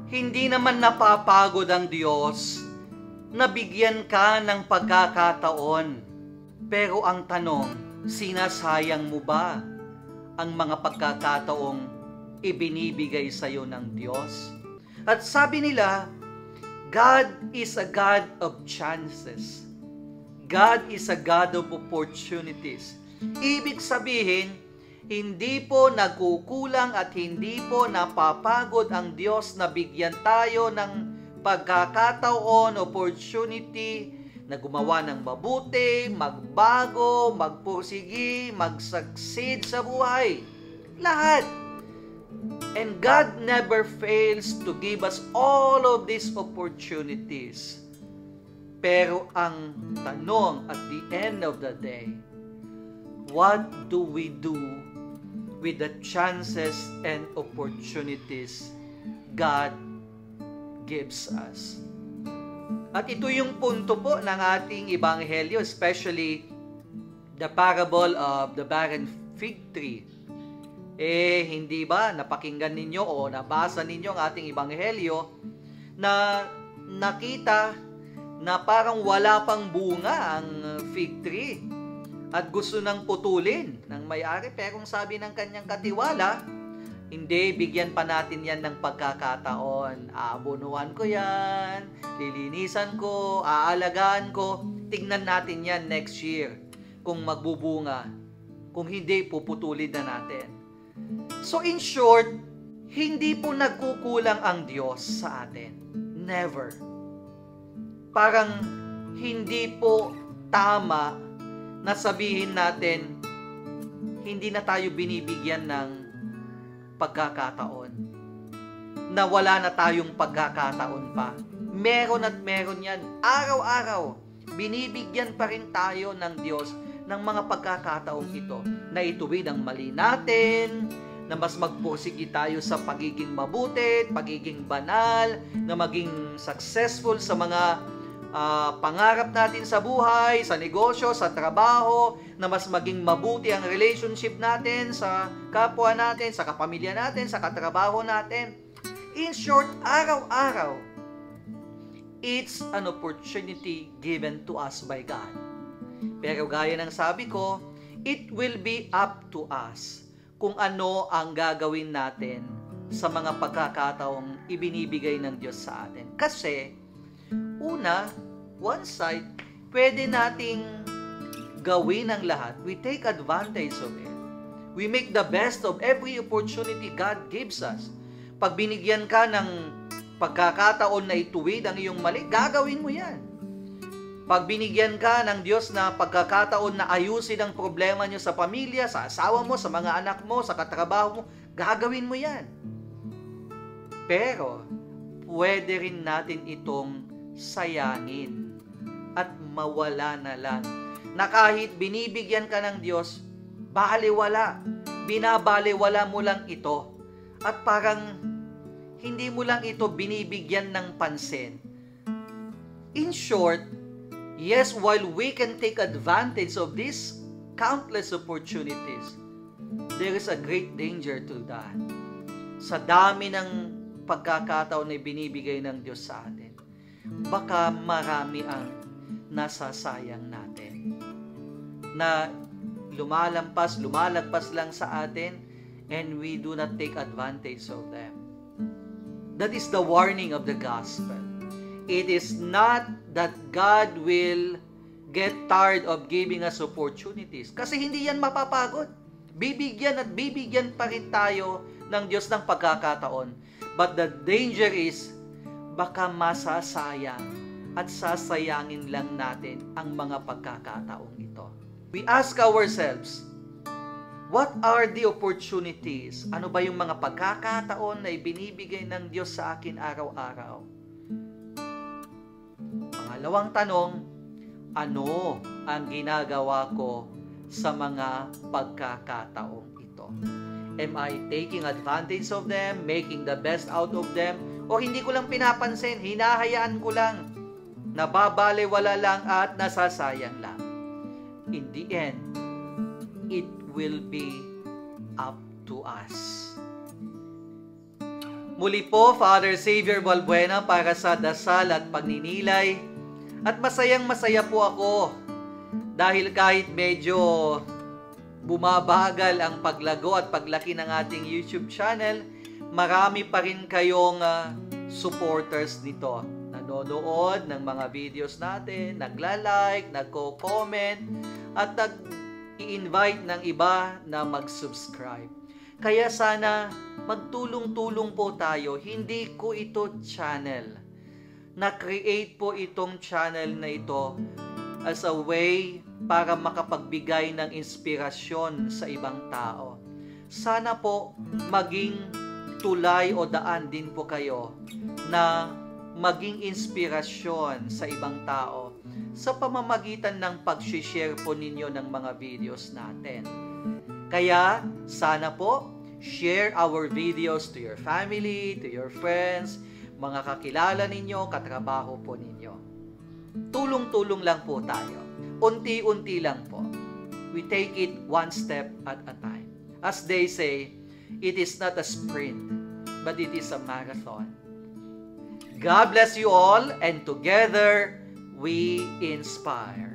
Hindi naman napapagod ang Diyos na bigyan ka ng pagkakataon. Pero ang tanong, sinasayang mo ba ang mga pagkakataong ibinibigay sa iyo ng Diyos? At sabi nila, God is a God of chances. God is a God of opportunities. Ibig sabihin, hindi po nagkukulang at hindi po napapagod ang Diyos na bigyan tayo ng pagkakataon, opportunity na gumawa ng mabuti, magbago, magpursigi, mag-succeed sa buhay. Lahat. And God never fails to give us all of these opportunities. Pero ang tanong at the end of the day, what do we do with the chances and opportunities God gives us? At ito yung punto po ng ating ebanghelyo, especially the parable of the barren fig tree. Hindi ba napakinggan ninyo o nabasa ninyo ang ating ebanghelyo na nakita na parang wala pang bunga ang fig tree at gusto nang putulin ng may-ari, pero kung sabi ng kanyang katiwala, hindi, bigyan pa natin yan ng pagkakataon. Aabunuhan ko yan, lilinisan ko, aalagaan ko, tignan natin yan next year kung magbubunga. Kung hindi, puputulin na natin. So in short, hindi po nagkukulang ang Diyos sa atin. Never. Parang hindi po tama na sabihin natin, hindi na tayo binibigyan ng pagkakataon. Na wala na tayong pagkakataon pa. Meron at meron yan. Araw-araw, binibigyan pa rin tayo ng Diyos ng mga pagkakataong ito. Na ituwid ang mali natin, na mas magpursigi tayo sa pagiging mabuti, pagiging banal, na maging successful sa mga pangarap natin sa buhay, sa negosyo, sa trabaho, na mas maging mabuti ang relationship natin sa kapwa natin, sa kapamilya natin, sa katrabaho natin. In short, araw-araw, it's an opportunity given to us by God. Pero gaya ng sabi ko, it will be up to us kung ano ang gagawin natin sa mga pagkakataong ibinibigay ng Diyos sa atin. Kasi, una, one side, pwede nating gawin ang lahat. We take advantage of it. We make the best of every opportunity God gives us. Pag binigyan ka ng pagkakataon na ituwid ang iyong mali, gagawin mo yan. Pag binigyan ka ng Diyos na pagkakataon na ayusin ang problema nyo sa pamilya, sa asawa mo, sa mga anak mo, sa katrabaho mo, gagawin mo yan. Pero, pwede rin natin itong sayangin at mawala na lang. Na kahit binibigyan ka ng Diyos, baliwala. Binabaliwala mo lang ito. At parang hindi mo lang ito binibigyan ng pansin. In short, yes, while we can take advantage of these countless opportunities, there is a great danger to that. Sa dami ng pagkakataon na binibigay ng Diyos sa atin, baka marami ang nasasayang natin. Na lumalagpas lang sa atin, and we do not take advantage of them. That is the warning of the gospel. It is not that God will get tired of giving us opportunities. Kasi hindi yan mapapagod. Bibigyan at bibigyan pa rin tayo ng Diyos ng pagkakataon. But the danger is, baka masasayang at sasayangin lang natin ang mga pagkakataong ito. We ask ourselves, what are the opportunities? Ano ba yung mga pagkakataon na ibinibigay ng Diyos sa akin araw-araw? Pangalawang tanong, ano ang ginagawa ko sa mga pagkakataong ito? Am I taking advantage of them, making the best out of them, o hindi ko lang pinapansin, hinahayaan ko lang, nababaliwala lang at nasasayang lang? In the end, it will be up to us. Muli po, Father Xavier Balbuena para sa dasal at pagninilay. At masayang-masaya po ako dahil kahit medyo bumabagal ang paglago at paglaki ng ating YouTube channel, marami pa rin kayong supporters nito. Nanonood ng mga videos natin, nagla-like, nagko-comment, at nag-i-invite ng iba na mag-subscribe. Kaya sana magtulong-tulong po tayo. Hindi ko ito channel. Na-create po itong channel na ito as a way para makapagbigay ng inspirasyon sa ibang tao. Sana po maging tulay o daan din po kayo na maging inspirasyon sa ibang tao sa pamamagitan ng pag-share po ninyo ng mga videos natin. Kaya sana po share our videos to your family, to your friends, mga kakilala ninyo, katrabaho po ninyo. Tulong-tulong lang po tayo. Unti-unti lang po. We take it one step at a time. As they say, it is not a sprint, but it is a marathon. God bless you all, and together we inspire.